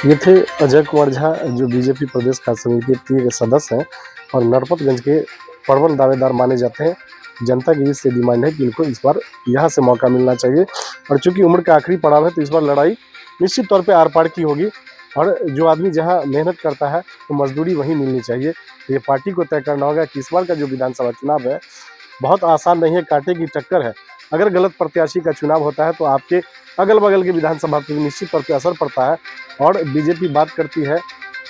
ये थे अजय कुमार झा, जो बीजेपी प्रदेश कार्य समिति के सदस्य हैं और नरपतगंज के प्रबल दावेदार माने जाते हैं। जनता की इससे डिमांड है कि इनको इस बार यहाँ से मौका मिलना चाहिए और चूंकि उम्र का आखिरी पड़ाव है तो इस बार लड़ाई निश्चित तौर पे आर पार की होगी और जो आदमी जहाँ मेहनत करता है तो मजदूरी वहीं मिलनी चाहिए। ये पार्टी को तय करना होगा कि इस बार का जो विधानसभा चुनाव है बहुत आसान नहीं है, कांटे की टक्कर है। अगर गलत प्रत्याशी का चुनाव होता है तो आपके अगल बगल के विधानसभा पर निश्चित तौर पर असर पड़ता है और बीजेपी बात करती है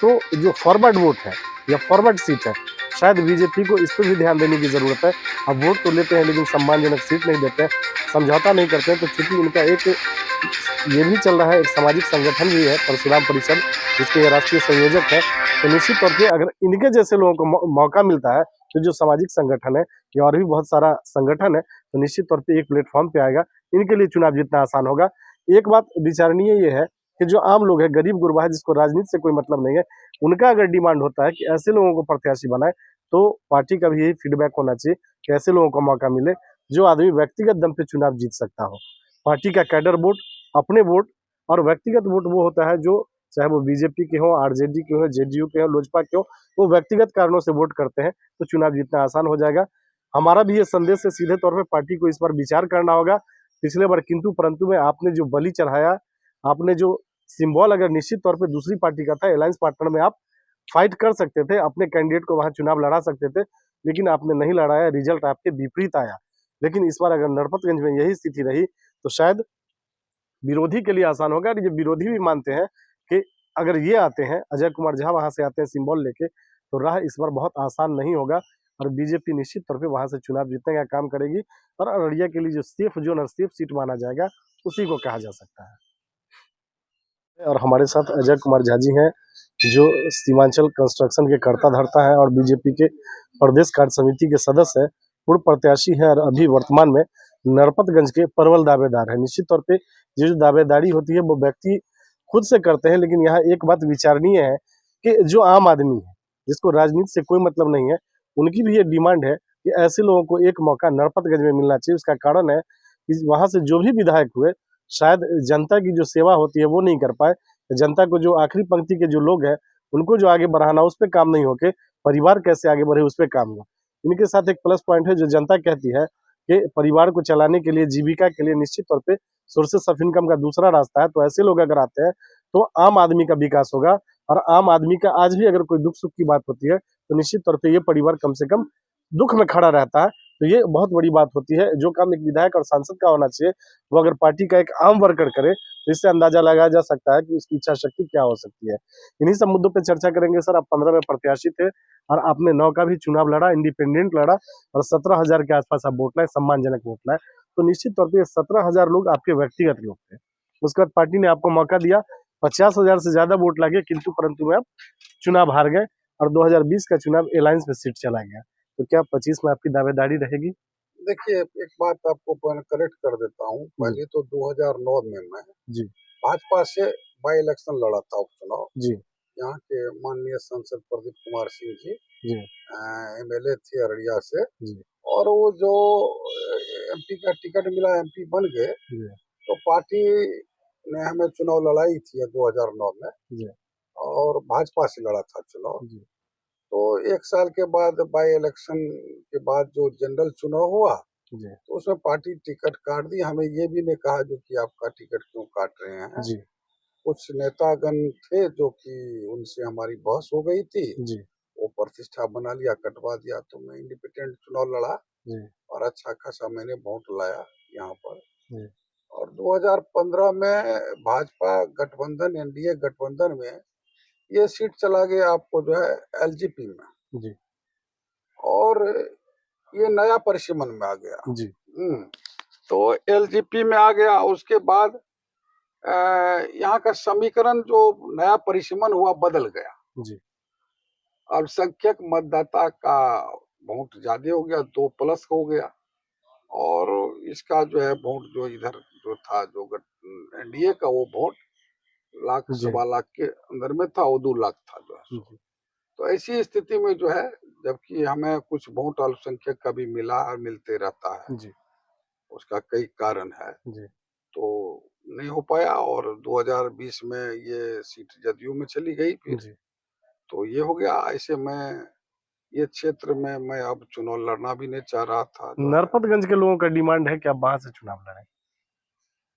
तो जो फॉरवर्ड वोट है या फॉरवर्ड सीट है, शायद बीजेपी को इस पर भी ध्यान देने की ज़रूरत है। अब वोट तो लेते हैं लेकिन सम्मानजनक सीट नहीं देते हैं, समझौता नहीं करते हैं। तो चूंकि इनका एक ये भी चल रहा है, एक सामाजिक संगठन भी है परशुराम परिषद, जिसके राष्ट्रीय संयोजक है, तो निश्चित तौर पे अगर इनके जैसे लोगों को मौका मिलता है तो जो सामाजिक संगठन है या और भी बहुत सारा संगठन है तो निश्चित तौर पे एक प्लेटफॉर्म पे आएगा, इनके लिए चुनाव जीतना आसान होगा। एक बात विचारणीय ये है कि जो आम लोग हैं, गरीब गुरबा है, जिसको राजनीति से कोई मतलब नहीं है, उनका अगर डिमांड होता है कि ऐसे लोगों को प्रत्याशी बनाए तो पार्टी का भी यही फीडबैक होना चाहिए कि ऐसे लोगों को मौका मिले जो आदमी व्यक्तिगत दम पे चुनाव जीत सकता हो। पार्टी का कैडर वोट, अपने वोट और व्यक्तिगत वोट वो होता है जो चाहे वो बीजेपी के हो, आरजेडी के हो, जेडीयू के हो, लोजपा के हो, वो व्यक्तिगत कारणों से वोट करते हैं तो चुनाव जीतना आसान हो जाएगा। हमारा भी ये संदेश है सीधे तौर पे पार्टी को इस बार विचार करना होगा। पिछले बार किंतु परंतु में आपने जो बलि चढ़ाया, आपने जो सिंबल अगर निश्चित तौर पे दूसरी पार्टी का था, अलायंस पार्टनर में आप फाइट कर सकते थे, अपने कैंडिडेट को वहां चुनाव लड़ा सकते थे, लेकिन आपने नहीं लड़ाया, रिजल्ट आपके विपरीत आया। लेकिन इस बार अगर नरपतगंज में यही स्थिति रही तो शायद विरोधी के लिए आसान होगा। और ये विरोधी भी मानते हैं कि अगर ये आते हैं, अजय कुमार झा वहां से आते हैं सिंबल लेके, तो राह इस बार बहुत आसान नहीं होगा और बीजेपी निश्चित तौर पे वहां से चुनाव जीतने का काम करेगी। और अररिया के लिए जो सेफ जोन और सेफ सीट माना जाएगा उसी को कहा जा सकता है। और हमारे साथ अजय कुमार झा जी हैं, जो सीमांचल कंस्ट्रक्शन के कर्ता धर्ता है और बीजेपी के प्रदेश कार्य समिति के सदस्य हैं, पूर्व प्रत्याशी हैं और अभी वर्तमान में नरपतगंज के प्रबल दावेदार हैं। निश्चित तौर पे ये जो दावेदारी होती है वो व्यक्ति खुद से करते हैं, लेकिन यहाँ एक बात विचारणीय है कि जो आम आदमी है, जिसको राजनीति से कोई मतलब नहीं है, उनकी भी ये डिमांड है कि ऐसे लोगों को एक मौका नरपतगंज में मिलना चाहिए। उसका कारण है कि वहां से जो भी विधायक हुए, शायद जनता की जो सेवा होती है वो नहीं कर पाए। जनता को जो आखिरी पंक्ति के जो लोग हैं, उनको जो आगे बढ़ाना, उस पे काम नहीं होके परिवार कैसे आगे बढ़े उस पे काम हुआ। इनके साथ एक प्लस पॉइंट है, जो जनता कहती है कि परिवार को चलाने के लिए, जीविका के लिए निश्चित तौर पे सोर्सेस ऑफ इनकम का दूसरा रास्ता है। तो ऐसे लोग अगर आते हैं तो आम आदमी का विकास होगा और आम आदमी का आज भी अगर कोई दुख सुख की बात होती है तो निश्चित तौर पे ये परिवार कम से कम दुख में खड़ा रहता है। तो ये बहुत बड़ी बात होती है। जो काम एक विधायक और सांसद का होना चाहिए वो अगर पार्टी का एक आम वर्कर करे तो इससे अंदाजा लगाया जा सकता है कि उसकी इच्छा शक्ति क्या हो सकती है। इन्हीं सब मुद्दों पे चर्चा करेंगे। सर, आप 15 में प्रत्याशी थे और आपने 9 का भी चुनाव लड़ा, इंडिपेंडेंट लड़ा और 17,000 के आसपास आप वोट लाए, सम्मानजनक वोट लाए। तो निश्चित तौर पे 17,000 लोग आपके व्यक्तिगत लोग थे। उसके बाद पार्टी ने आपको मौका दिया, 50,000 से ज्यादा वोट लगे, किंतु परंतु में आप चुनाव हार गए और 2020 का चुनाव अलायंस में सीट चला गया। तो क्या 25 में आपकी दावेदारी रहेगी? देखिए, एक बात आपको करेक्ट कर देता हूँ। जी, पहले तो 2009 में मैं जी, भाजपा से बाई इलेक्शन लड़ा था, उपचुनाव। जी, यहाँ के माननीय सांसद प्रदीप कुमार सिंह जी जी, एमएलए थे अररिया से, जी, और वो जो एमपी का टिकट मिला, एमपी बन गए। जी, तो पार्टी ने हमें चुनाव लड़ाई थी 2009 में, जी, और भाजपा से लड़ा था चुनाव। जी, तो 1 साल के बाद बाई इलेक्शन के बाद जो जनरल चुनाव हुआ, जी, तो उसमें पार्टी टिकट काट दी। हमें ये भी नहीं कहा जो कि आपका टिकट क्यों काट रहे हैं। जी, कुछ नेतागण थे जो कि उनसे हमारी बहस हो गई थी, जी, वो प्रतिष्ठा बना लिया, कटवा दिया। तो मैं इंडिपेंडेंट चुनाव लड़ा जी, और अच्छा खासा मैंने वोट लाया यहाँ पर। जी, और 2015 में भाजपा गठबंधन, एनडीए गठबंधन में ये सीट चला गया आपको जो है एलजेपी में, जी, और ये नया परिसीमन में आ गया। जी, तो एलजेपी में आ गया। उसके बाद यहाँ का समीकरण जो नया परिसीमन हुआ बदल गया। जी, अल्पसंख्यक मतदाता का वोट ज्यादा हो गया, 2+ हो गया। और इसका जो है वोट जो इधर जो था, जो एनडीए का, वो वोट लाख जी, सवा लाख के अंदर में था, वो 2 लाख था जो है सो। जी, तो ऐसी स्थिति में जो है, जबकि हमें कुछ वोट अल्पसंख्यक का भी मिला और मिलते रहता है, जी, उसका कई कारण है। जी, तो नहीं हो पाया और 2020 में ये सीट जदयू में चली गई फिर, जी। तो ये हो गया। ऐसे में ये क्षेत्र में मैं अब चुनाव लड़ना भी नहीं चाह रहा था जो है। नरपतगंज के लोगों का डिमांड है कि आप वहां से चुनाव लड़ें,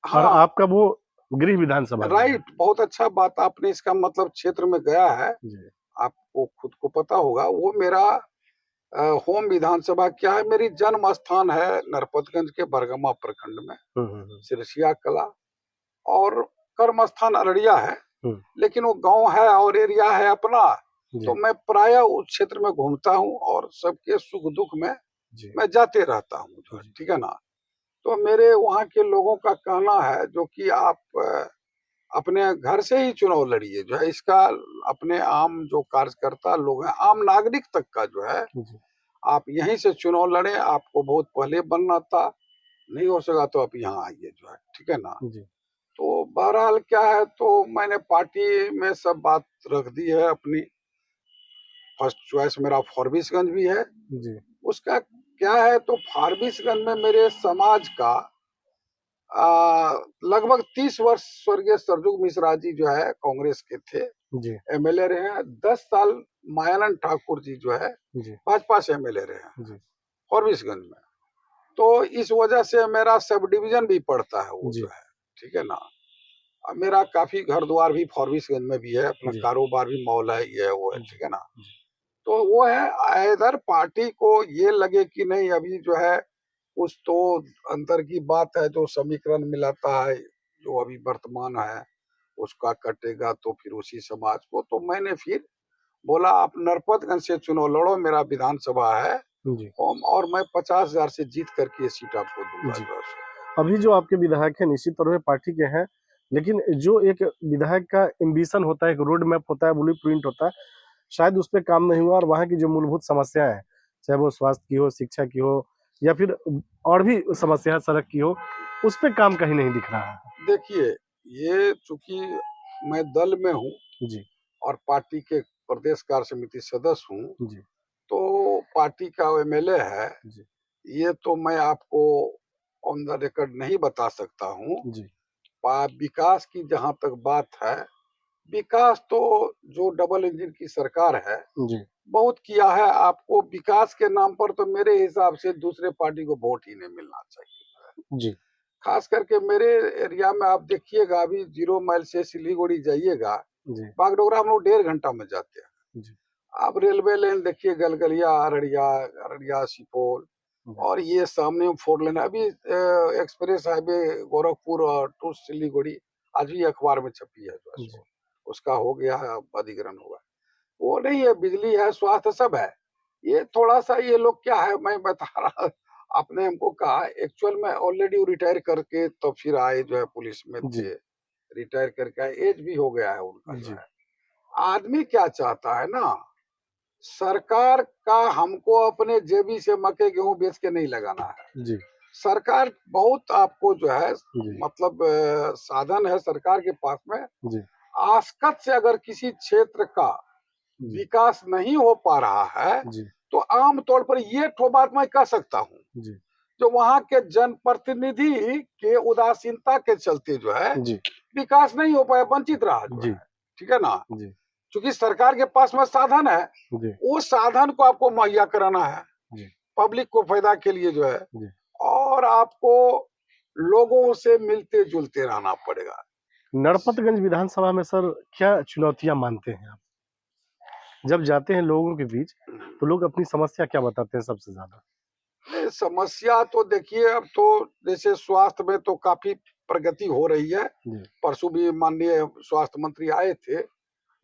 और हाँ, आपका वो गृह विधानसभा भी है। राइट, बहुत अच्छा बात आपने, इसका मतलब क्षेत्र में गया है, जी। आपको खुद को पता होगा। वो मेरा होम विधानसभा क्या है, मेरी जन्म स्थान है नरपतगंज के बरगमा प्रखंड में, सिरसिया कला, और कर्म स्थान अररिया है, लेकिन वो गांव है और एरिया है अपना। जी। तो मैं प्रायः उस क्षेत्र में घूमता हूँ और सबके सुख दुख में जी। मैं जाते रहता हूँ जो है, जी। ठीक है ना। तो मेरे वहाँ के लोगों का कहना है जो कि आप अपने घर से ही चुनाव लड़िए जो है, इसका अपने आम जो कार्यकर्ता लोग हैं, आम नागरिक तक का जो है, जी। आप यहीं से चुनाव लड़े। आपको बहुत पहले बनना था, नहीं हो सका तो आप यहाँ आइए जो है, ठीक है ना। जी। तो बहरहाल क्या है, तो मैंने पार्टी में सब बात रख दी है अपनी। फर्स्ट चॉइस मेरा फॉरबिसगंज भी है। जी। उसका क्या है, तो फॉरबिसगंज में मेरे समाज का लगभग 30 वर्ष स्वर्गीय सरजुग मिश्रा जी जो है कांग्रेस के थे, जी। एमएलए रहे हैं। 10 साल मायानंद ठाकुर जी जो है जी। भाजपा से एमएलए रहे हैं जी। फॉरबिसगंज में। तो इस वजह से मेरा सब डिवीजन भी पड़ता है वो जी। जो है, ठीक है ना। मेरा काफी घर द्वार भी फॉरबिसगंज में भी है, अपना जी। कारोबार भी, मॉल है, ये है वो है, जी। ठीक है ना। जी। तो वो है, इधर पार्टी को ये लगे कि नहीं अभी जो है कुछ तो अंतर की बात है, जो समीकरण मिलाता है जो अभी वर्तमान है उसका कटेगा तो फिर उसी समाज को। तो मैंने फिर बोला आप नरपतगंज से चुनाव लड़ो, मेरा विधानसभा है जी। और मैं 50,000 से जीत करके ये सीट आपको दूंगा जी। जो है सो। अभी जो आपके विधायक हैं निश्चित तौर पे पार्टी के हैं, लेकिन जो एक विधायक का एम्बिशन होता है, एक रोड मैप होता है, ब्लूप्रिंट होता है, शायद उस पे काम नहीं हुआ, और वहाँ की जो मूलभूत समस्याएं हैं, चाहे वो स्वास्थ्य की हो, शिक्षा की हो, या फिर और भी समस्या सड़क की हो, उस पे काम कहीं नहीं दिख रहा है। देखिए, ये चूंकि मैं दल में हूँ जी। और पार्टी के प्रदेश कार्य समिति सदस्य हूँ, जी। तो पार्टी का एमएलए है, जी। ये तो मैं आपको ऑन द रिकॉर्ड नहीं बता सकता हूँ। जी। विकास की जहां तक बात है, विकास तो जो डबल इंजन की सरकार है जी। बहुत किया है। आपको विकास के नाम पर तो मेरे हिसाब से दूसरे पार्टी को वोट ही नहीं मिलना चाहिए। जी। खास करके मेरे एरिया में आप देखिएगा, अभी 0 माइल से सिलीगुड़ी जाइएगा, जी। बागडोगरा हम लोग 1.5 घंटा में जाते हैं। जी। आप रेलवे लाइन देखिए, गलगलिया, अररिया, अररिया सुपौल, और ये सामने 4 लेन अभी एक्सप्रेस हाईवे गोरखपुर और टू सिलीगुड़ी आज भी अखबार में छपी है जो है जी। सो। उसका हो गया है, अब अधिग्रहण हुआ है। वो नहीं है, बिजली है, स्वास्थ्य सब है। ये थोड़ा सा ये लोग क्या है, मैं बता रहा, आपने हमको कहा एक्चुअल में ऑलरेडी वो रिटायर करके तो फिर आए जो है, पुलिस में जी। थे, रिटायर करके आए, एज भी हो गया है उनका जो जी। है। आदमी क्या चाहता है ना, सरकार का हमको अपने जेबी से मक्के गेहूं बेच के नहीं लगाना है। जी। सरकार बहुत आपको जो है, जी। मतलब साधन है सरकार के पास में। जी। आसकत से अगर किसी क्षेत्र का जी। विकास नहीं हो पा रहा है, जी। तो आम तौर पर ये ठो बात मैं कह सकता हूँ, जी। जो वहां के जनप्रतिनिधि के उदासीनता के चलते जो है जी। विकास नहीं हो पाया, वंचित रहा जो जी। है, ठीक है ना। जी। क्योंकि सरकार के पास में साधन है, जी। उस साधन को आपको मुहैया कराना है जी। पब्लिक को फायदा के लिए जो है, जी। और आपको लोगों से मिलते जुलते रहना पड़ेगा। नरपतगंज विधानसभा में सर क्या चुनौतियां मानते हैं आप? जब जाते हैं लोगों के बीच, तो लोग अपनी समस्या क्या बताते हैं सबसे ज्यादा? नहीं, समस्या तो देखिए, अब तो जैसे स्वास्थ्य में तो काफी प्रगति हो रही है। जी। परसों भी माननीय स्वास्थ्य मंत्री आए थे।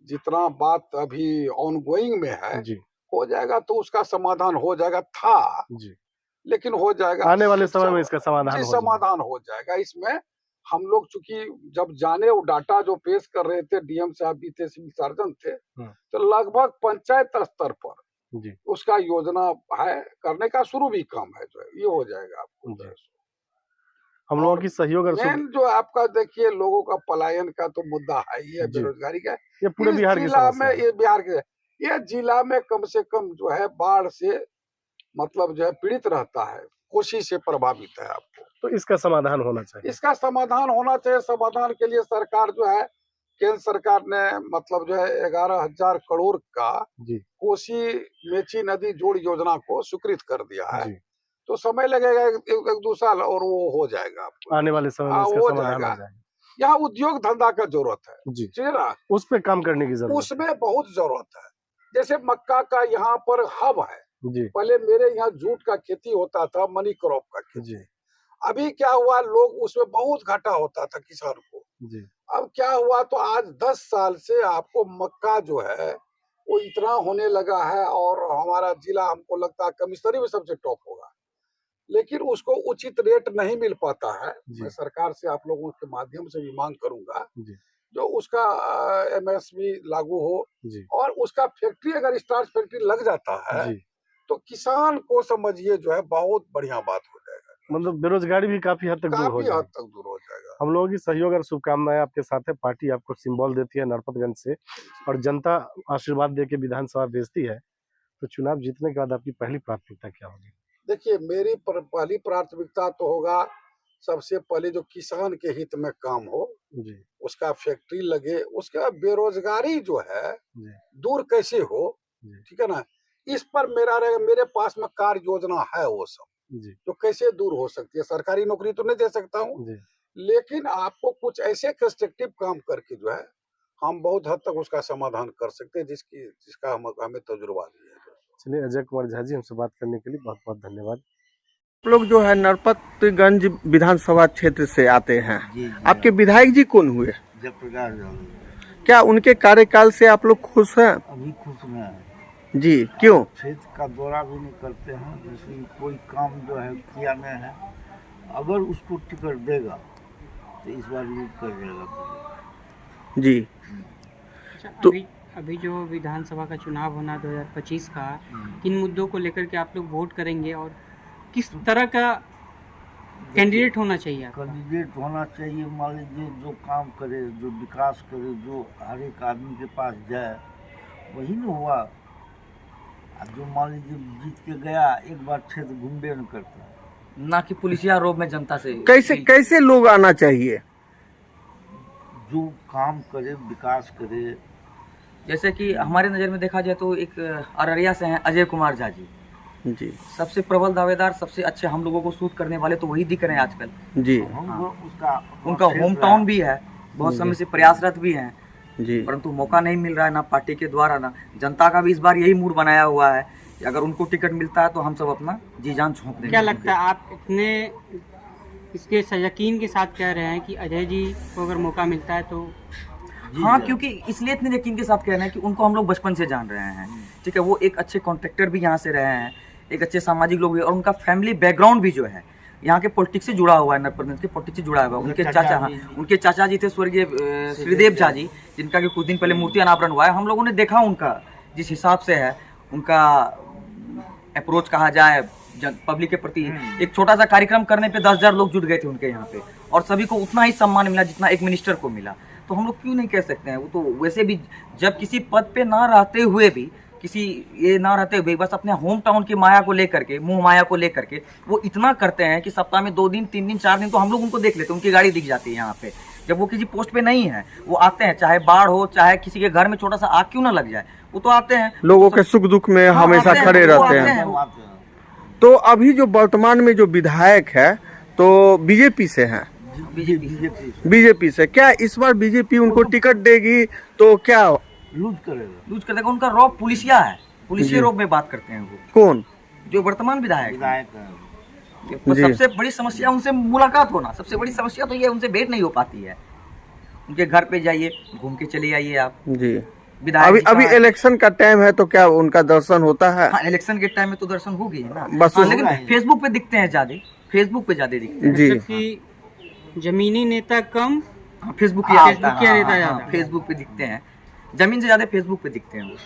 जितना बात अभी ऑन गोइंग में है, जी। हो जाएगा तो उसका समाधान हो जाएगा था, जी। लेकिन हो जाएगा। आने वाले समय शिक्षा, में इसका समाधान जी, हो जाएगा। समाधान हो जाएगा। इसमें हम लोग चूंकि जब जाने वो डाटा जो पेश कर रहे थे, डीएम साहब भी थे, सिविल सर्जन थे, तो लगभग पंचायत स्तर पर जी। उसका योजना है, करने का शुरू भी काम है जो है, ये हो जाएगा आपको जो जी। है। हम लोगों और की सहयोग और मेन जो आपका देखिए, लोगों का पलायन का तो मुद्दा है ही है, जी, बेरोजगारी का। ये पूरे इस बिहार की जिला में, समस्या है। ये बिहार के, ये जिला में कम से कम जो है बाढ़ से मतलब जो है पीड़ित रहता है, कोसी से प्रभावित है आपको। तो इसका समाधान होना चाहिए। इसका समाधान होना चाहिए। समाधान के लिए सरकार जो है, केंद्र सरकार ने मतलब जो है 11,000 करोड़ का जी कोसी मेची नदी जोड़ योजना को स्वीकृत कर दिया है। जी, तो समय लगेगा एक दो साल और वो हो जाएगा आपको। आने वाले समय में इसका हो समाधान हो जाएगा। जाएगा। यहाँ उद्योग धंधा का जरूरत है, जी, ठीक है ना, उस पे काम करने की जरूरत उसमें बहुत जरूरत है। जैसे मक्का का यहाँ पर हब है। है। जी पहले मेरे यहाँ जूट का खेती होता था, मनी क्रॉप का खेती। जी अभी क्या हुआ, लोग उसमें बहुत घाटा होता था किसान को। जी अब क्या हुआ, तो आज 10 साल से आपको मक्का जो है वो इतना होने लगा है, और हमारा जिला हमको लगता है कमिश्नरी में सबसे टॉप होगा, लेकिन उसको उचित रेट नहीं मिल पाता है। जी। मैं सरकार से आप लोगों के माध्यम से भी मांग करूंगा, जी जो उसका एमएसपी लागू हो, जी और उसका फैक्ट्री अगर स्टार्च फैक्ट्री लग जाता है जी, तो किसान को समझिए जो है बहुत बढ़िया बात हो जाएगा, मतलब बेरोजगारी भी काफी हद तक दूर हो काफी हद जाएगी। तक दूर हो जाएगा। हम लोगों की सहयोग और शुभकामनाएं आपके साथ है। पार्टी आपको सिंबल देती है नरपतगंज से, और जनता आशीर्वाद दे के विधानसभा भेजती है। तो चुनाव जीतने के बाद आपकी पहली प्राथमिकता क्या होगी? देखिए, मेरी पहली प्राथमिकता तो होगा, सबसे पहले जो किसान के हित में काम हो, जी उसका फैक्ट्री लगे, उसके बाद बेरोजगारी जो है जी दूर कैसे हो, जी ठीक है ना, इस पर मेरा रहेगा। मेरे पास में कार्य योजना है वो सब, जी जो कैसे दूर हो सकती है। सरकारी नौकरी तो नहीं दे सकता हूँ, जी। लेकिन आपको कुछ ऐसे कंस्ट्रक्टिव काम करके जो है हम बहुत हद तक उसका समाधान कर सकते हैं, जिसका हमें तजुर्बा भी है। चलिए, अजय कुमार झा जी, हमसे बात करने के लिए बहुत बहुत धन्यवाद। आप लोग जो है नरपतगंज विधानसभा क्षेत्र से आते हैं। जी, आपके विधायक जी कौन हुए? जयप्रकाश यादव। क्या उनके कार्यकाल से आप लोग खुश हैं? अभी खुश में है। जी, क्यों? क्षेत्र का दौरा भी नहीं करते हैं, जिसमें कोई काम जो है किया नहीं है। अगर उसको टिकट देगा तो इस बार लीड कर देगा। जी, अच्छा, तो- अभी जो विधानसभा का चुनाव होना 2025 का, किन मुद्दों को लेकर के आप लोग वोट करेंगे और किस तरह का कैंडिडेट होना चाहिए आपका? कैंडिडेट होना चाहिए, मान लीजिए जो काम करे, जो विकास करे, जो हर एक आदमी के पास जाए, वही न हुआ। अब जो मान लीजिए जीत के गया, एक बार क्षेत्र घूमबे न करता, ना कि पुलिसिया रोब में जनता से कैसे लोग आना चाहिए? जो काम करे, विकास करे। जैसे कि हमारे नज़र में देखा जाए तो एक अररिया से हैं अजय कुमार झा जी, जी सबसे प्रबल दावेदार, सबसे अच्छे हम लोगों को सूट करने वाले तो वही दिख रहे हैं आजकल। जी उनका होम टाउन भी है, बहुत समय से प्रयासरत भी हैं, जी परंतु मौका नहीं मिल रहा है, ना पार्टी के द्वारा ना जनता का भी। इस बार यही मूड बनाया हुआ है कि अगर उनको टिकट मिलता है तो हम सब अपना जी जान झोंक देंगे। क्या लगता है, आप इतने इसके यकीन के साथ कह रहे हैं कि अजय जी को अगर मौका मिलता है तो? हाँ, क्योंकि इसलिए इतने यकीन के साथ कह रहे हैं कि उनको हम लोग बचपन से जान रहे हैं, ठीक है। वो एक अच्छे कॉन्ट्रैक्टर भी यहाँ से रहे हैं, एक अच्छे सामाजिक लोग भी, और उनका फैमिली बैकग्राउंड भी जो है यहाँ के पॉलिटिक्स से जुड़ा हुआ है, नरपतगंज के पॉलिटिक्स से जुड़ा हुआ है। उनके चाचा जी थे स्वर्गीय श्रीदेव झा जी, जिनका कि कुछ दिन पहले मूर्ति अनावरण हुआ है। हम लोगों ने देखा उनका जिस हिसाब से है, उनका अप्रोच कहा जाए पब्लिक के प्रति। एक छोटा सा कार्यक्रम करने पे 10,000 लोग जुट गए थे उनके यहाँ पे, और सभी को उतना ही सम्मान मिला जितना एक मिनिस्टर को मिला। तो हम लोग क्यों नहीं कह सकते हैं? वो तो वैसे भी जब किसी पद पे ना रहते हुए भी, किसी ये ना रहते हुए बस अपने होम टाउन की माया को लेकर के, मुंह माया को लेकर के वो इतना करते हैं कि सप्ताह में 2 दिन 3 दिन 4 दिन तो हम लोग उनको देख लेते हैं, उनकी गाड़ी दिख जाती है यहाँ पे। जब वो किसी पोस्ट पे नहीं है, वो आते हैं, चाहे बाढ़ हो, चाहे किसी के घर में छोटा सा आग क्यों ना लग जाए, वो तो आते हैं, लोगों के सुख दुख में हाँ, हमेशा आते हैं, खड़े वो रहते आते हैं। हैं। तो अभी जो वर्तमान में जो विधायक है तो बीजेपी से हैं, बीजेपी से। क्या इस बार बीजेपी उनको टिकट देगी तो क्या लूज करेगा। यूज कर देगा? उनका रॉब पुलिसिया है, पुलिसिया रॉब में बात करते हैं वो, कौन? जो वर्तमान विधायक है। विधायक है। तो जी। सबसे बड़ी समस्या उनसे मुलाकात होना, सबसे बड़ी समस्या तो ये उनसे भेंट नहीं हो पाती है। उनके घर पे जाइए, घूम के चले आइए आप। जी, विधायक अभी जी का अभी है। इलेक्शन का टाइम है तो क्या उनका दर्शन होता है? हाँ, इलेक्शन के टाइम में तो दर्शन हो गई है ना, बस हाँ, उस- लेकिन फेसबुक पे दिखते हैं ज्यादा, फेसबुक पे ज्यादा दिखते हैं। जी, मतलब कि जमीनी नेता कम, हाँ, फेसबुक फेसबुक किया नेता ज्यादा। फेसबुक पे दिखते हैं, जमीन से ज्यादा फेसबुक पे दिखते हैं वो।